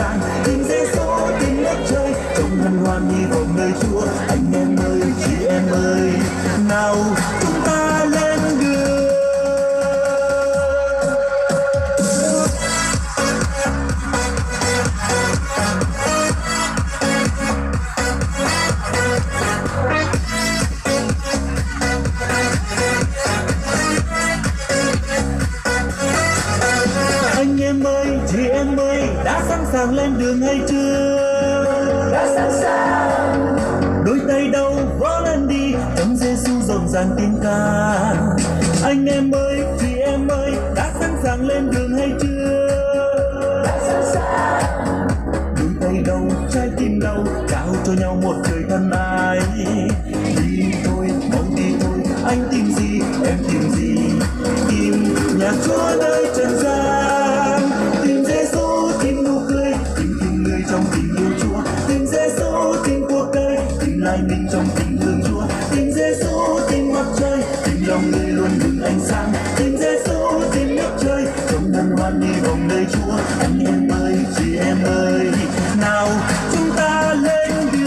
sang, tìm Giêsu tìm nước trời, trong hân hoan hy vọng nơi Chúa. Anh em ơi, chị em ơi, nào chúng ta lên đường. Anh em ơi, chị em ơi, đã sẵn sàng lên đường hay chưa? Đã sẵn sàng. Đôi tay đâu vỗ lên đi, trong Giêsu rộn ràng tiếng ca. Anh em ơi, chị em ơi, đã sẵn sàng lên đường hay chưa? Đã sẵn sàng. Đôi tay đâu, trái tim đâu, trao cho nhau một trời thân ái. Đi thôi, mau đi thôi, anh tìm gì, em tìm gì? Tìm nhà Chúa nơi trần gian, tìm Giêsu, tìm nụ cười, tìm người trong tình yêu Chúa, tìm Giêsu, tìm cuộc đời, tìm lại mình trong tình thương Chúa, tìm Giêsu, tìm mặt trời, tìm lòng người luôn bừng ánh sáng, tìm Giêsu, tìm nước trời, trong hân hoan hy vọng nơi Chúa. Anh em ơi, chị em ơi, nào chúng ta lên đường.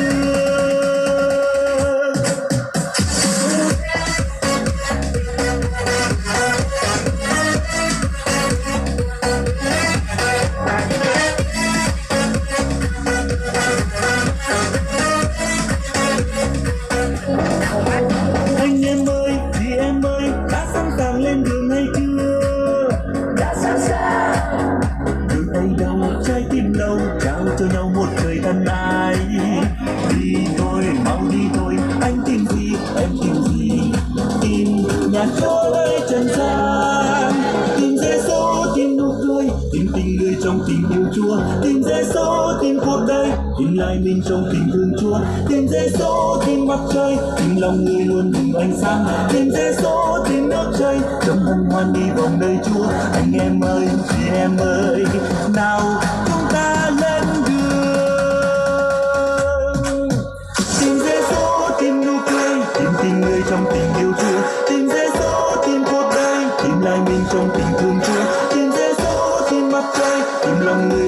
Anh em ơi, chị em ơi, đã sẵn sàng lên đường hay chưa? Đã sẵn sàng. Đôi tay đâu, trái tim đâu, trao cho nhau một trời thân ái. Đi thôi, mau đi thôi, anh tìm gì, em tìm gì? Tìm nhà Chúa nơi trần gian, tìm Giêsu, tìm nụ cười, tìm tình người trong tình yêu Chúa, tìm Giêsu, tìm cuộc đời, tìm lại mình trong tình thương Chúa, tìm Giêsu, tìm mặt trời, tìm lòng người luôn bừng ánh sáng, tìm Giêsu, tìm nước trời, trong hân hoan hy vọng nơi Chúa. Anh em ơi, chị em ơi, nào chúng ta lên đường. Tìm Giêsu, tìm nụ cười, tìm tình người trong tình yêu Chúa, tìm Giêsu, tìm cuộc đời, tìm lại mình trong tình thương Chúa, tìm Giêsu, tìm mặt trời, tìm lòng người